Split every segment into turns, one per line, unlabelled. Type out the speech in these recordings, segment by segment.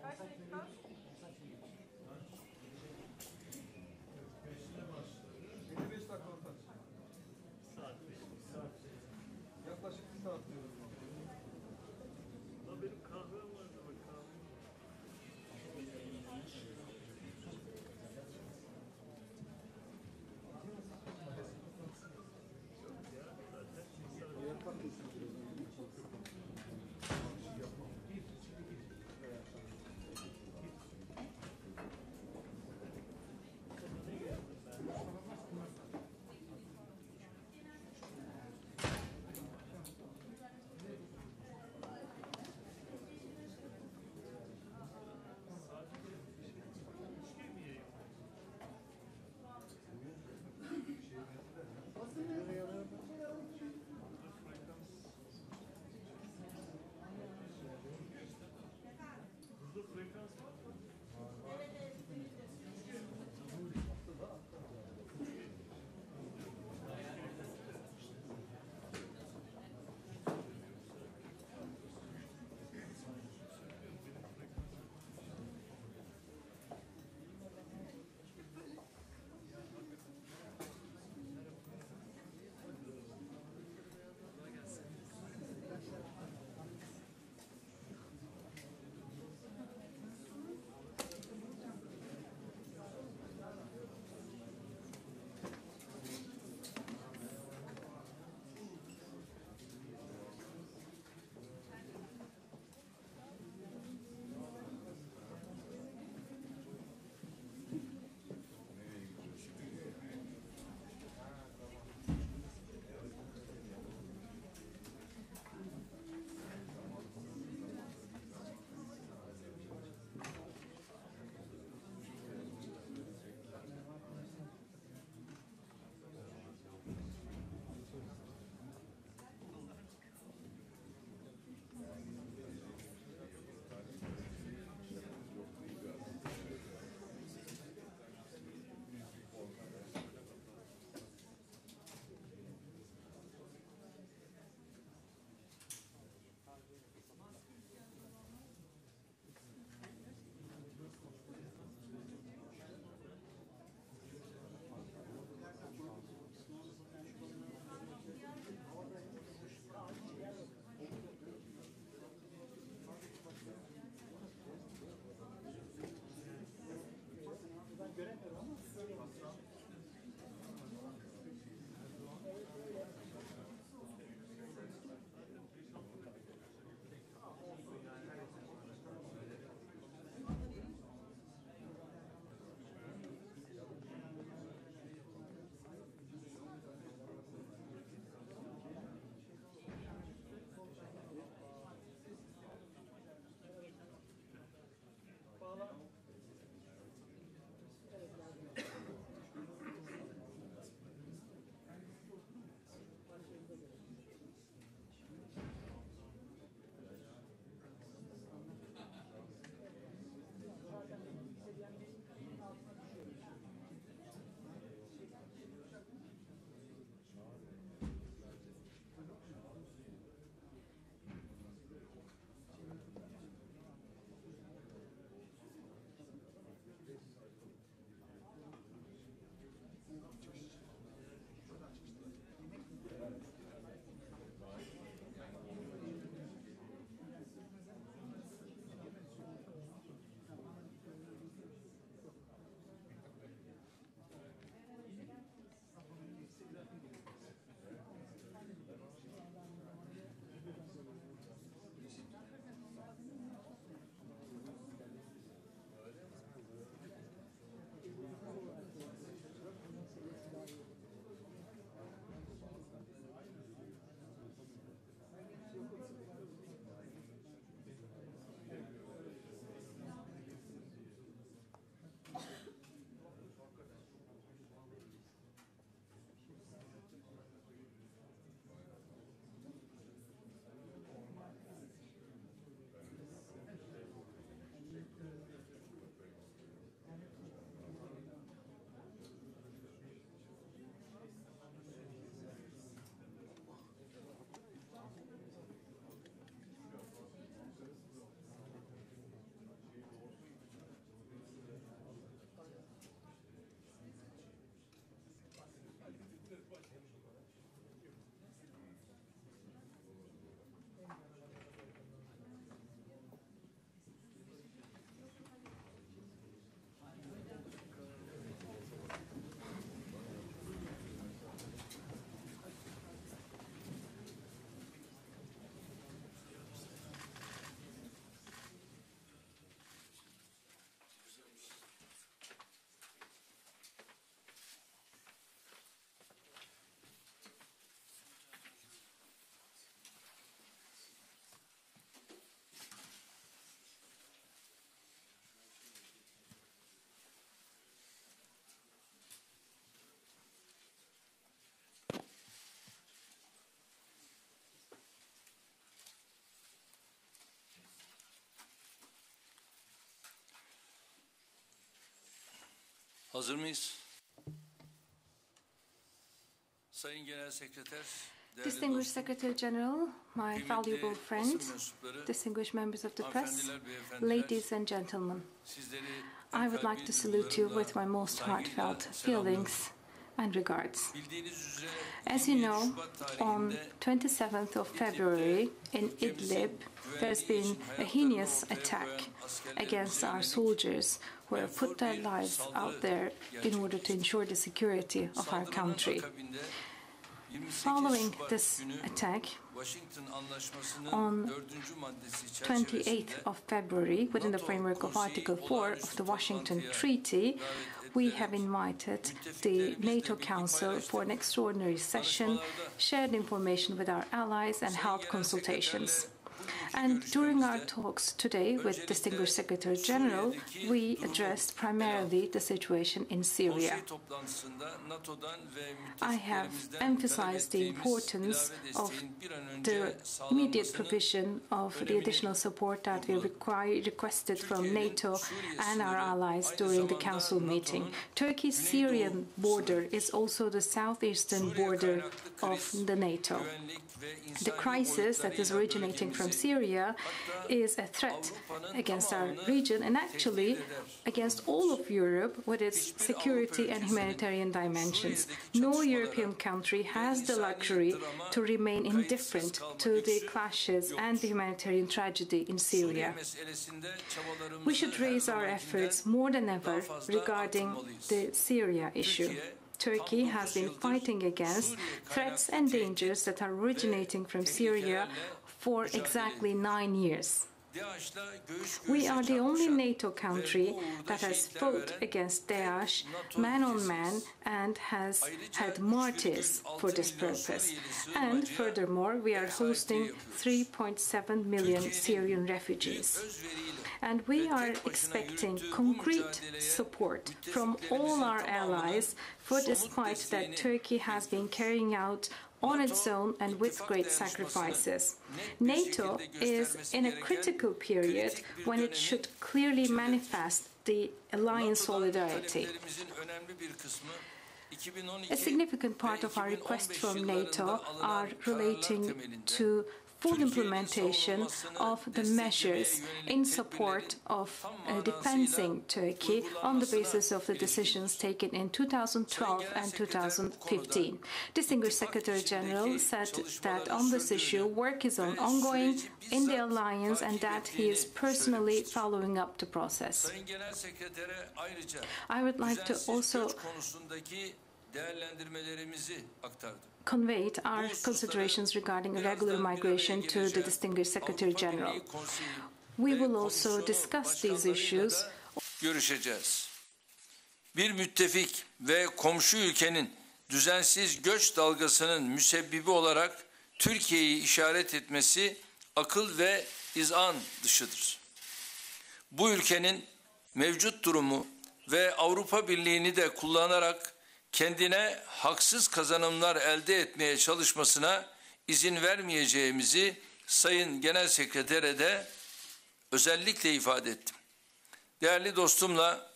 Kaç dakika?
5'te başladı.
55 dakika ortak.
Saat 5. Saat.
Yaklaşık bir saat diyoruz.
Ama benim kahvem vardı ama kahvem. Yok ya zaten. Ne geldim ben? Burada frekans var mı?
Evet, evet. Hazır mıyız? Sayın Genel Sekreter,
Distinguished Secretary General, my valuable friend, distinguished members of the press, ladies and gentlemen, I would like to salute you with my most heartfelt feelings and regards. As you know, on 27th of February in Idlib, there's been a heinous attack against our soldiers who have put their lives out there in order to ensure the security of our country. Following this attack, on 28th of February, within the framework of Article 4 of the Washington Treaty, we have invited the NATO Council for an extraordinary session, shared information with our allies and held consultations. And during our talks today with Distinguished Secretary General, we addressed primarily the situation in Syria. I have emphasized the importance of the immediate provision of the additional support that we requested from NATO and our allies during the Council meeting. Turkey's Syrian border is also the southeastern border of the NATO. The crisis that is originating from Syria is a threat against our region and actually against all of Europe with its security and humanitarian dimensions. No European country has the luxury to remain indifferent to the clashes and the humanitarian tragedy in Syria. We should raise our efforts more than ever regarding the Syria issue. Turkey has been fighting against threats and dangers that are originating from Syria for exactly 9 years. We are the only NATO country that has fought against Daesh man on man and has had martyrs for this purpose. And furthermore, we are hosting 3.7 million Syrian refugees. And we are expecting concrete support from all our allies for this fight that Turkey has been carrying out on its own and with great sacrifices. NATO is in a critical period when it should clearly manifest the alliance solidarity. A significant part of our requests from NATO are relating to full implementation of the measures in support of defending Turkey on the basis of the decisions taken in 2012 and 2015. Distinguished Secretary General said that on this issue work is ongoing in the alliance and that he is personally following up the process. I would like to also conveyed our considerations regarding irregular migration to the Distinguished Secretary General. We will also discuss these issues.
Görüşeceğiz. Bir müttefik ve komşu ülkenin düzensiz göç dalgasının müsebbibi olarak Türkiye'yi işaret etmesi akıl ve izan dışıdır. Bu ülkenin mevcut durumu ve Avrupa Birliği'ni de kullanarak kendine haksız kazanımlar elde etmeye çalışmasına izin vermeyeceğimizi Sayın Genel Sekreter'e de özellikle ifade ettim. Değerli dostumla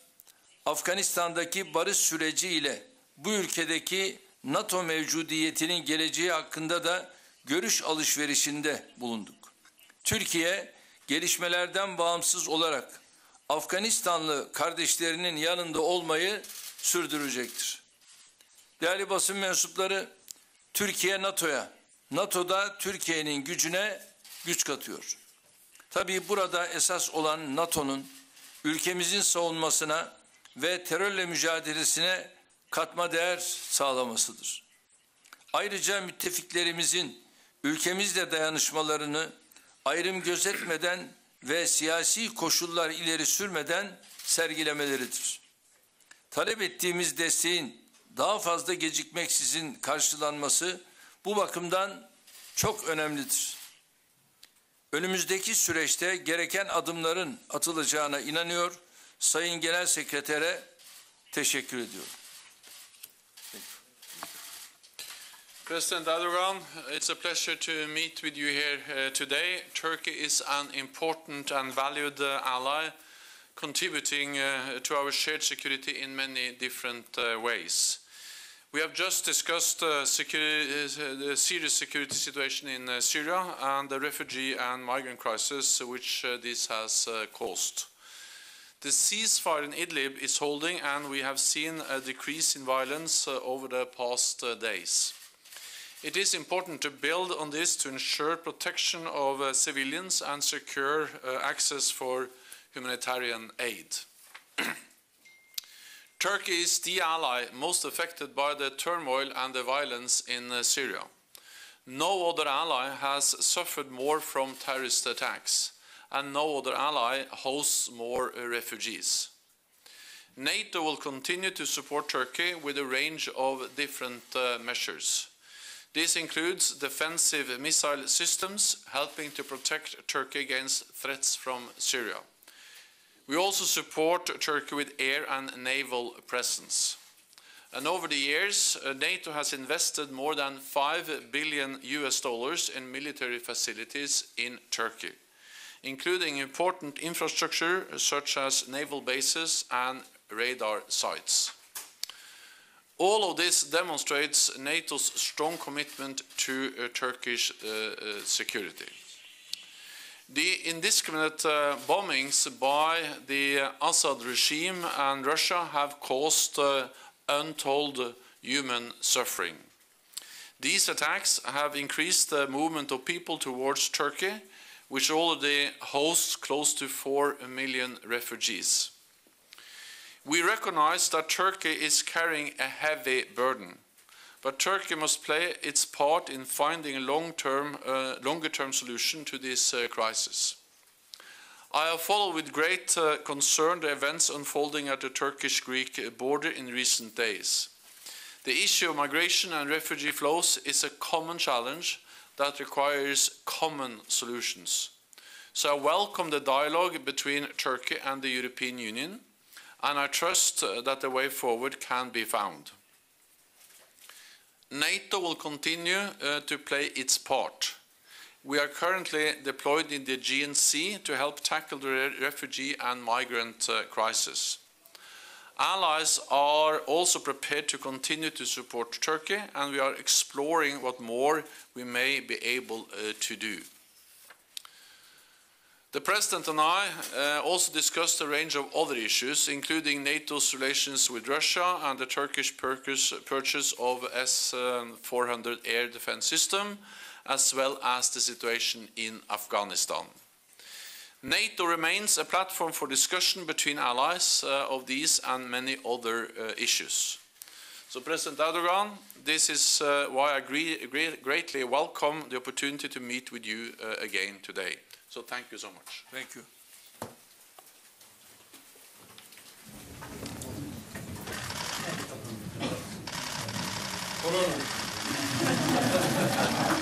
Afganistan'daki barış süreci ile bu ülkedeki NATO mevcudiyetinin geleceği hakkında da görüş alışverişinde bulunduk. Türkiye gelişmelerden bağımsız olarak Afganistanlı kardeşlerinin yanında olmayı sürdürecektir. Değerli basın mensupları, Türkiye NATO'ya, NATO'da Türkiye'nin gücüne güç katıyor. Tabii burada esas olan NATO'nun ülkemizin savunmasına ve terörle mücadelesine katma değer sağlamasıdır. Ayrıca müttefiklerimizin ülkemizle dayanışmalarını ayrım gözetmeden ve siyasi koşullar ileri sürmeden sergilemeleridir. Talep ettiğimiz desteğin daha fazla gecikmeksizin karşılanması bu bakımdan çok önemlidir. Önümüzdeki süreçte gereken adımların atılacağına inanıyor. Sayın Genel Sekreter'e teşekkür ediyorum.
President Erdoğan, it's a pleasure to meet with you here today. Turkey is an important and valued ally contributing to our shared security in many different ways. We have just discussed the serious security situation in Syria and the refugee and migrant crisis which this has caused. The ceasefire in Idlib is holding, and we have seen a decrease in violence over the past days. It is important to build on this to ensure protection of civilians and secure access for humanitarian aid. Turkey is the ally most affected by the turmoil and the violence in Syria. No other ally has suffered more from terrorist attacks, and no other ally hosts more refugees. NATO will continue to support Turkey with a range of different measures. This includes defensive missile systems, helping to protect Turkey against threats from Syria. We also support Turkey with air and naval presence. And over the years, NATO has invested more than $5 billion in military facilities in Turkey, including important infrastructure such as naval bases and radar sites. All of this demonstrates NATO's strong commitment to Turkish security. The indiscriminate bombings by the Assad regime and Russia have caused untold human suffering. These attacks have increased the movement of people towards Turkey, which already hosts close to 4 million refugees. We recognize that Turkey is carrying a heavy burden, but Turkey must play its part in finding a longer-term solution to this crisis. I have followed with great concern the events unfolding at the Turkish-Greek border in recent days. The issue of migration and refugee flows is a common challenge that requires common solutions. So I welcome the dialogue between Turkey and the European Union, and I trust that the way forward can be found. NATO will continue to play its part. We are currently deployed in the Aegean Sea to help tackle the refugee and migrant crisis. Allies are also prepared to continue to support Turkey, and we are exploring what more we may be able to do. The President and I also discussed a range of other issues, including NATO's relations with Russia and the Turkish purchase of S-400 air defense system, as well as the situation in Afghanistan. NATO remains a platform for discussion between allies of these and many other issues. So, President Erdoğan, this is why I greatly welcome the opportunity to meet with you again today. So thank you so much.
Thank you.
Olur mu?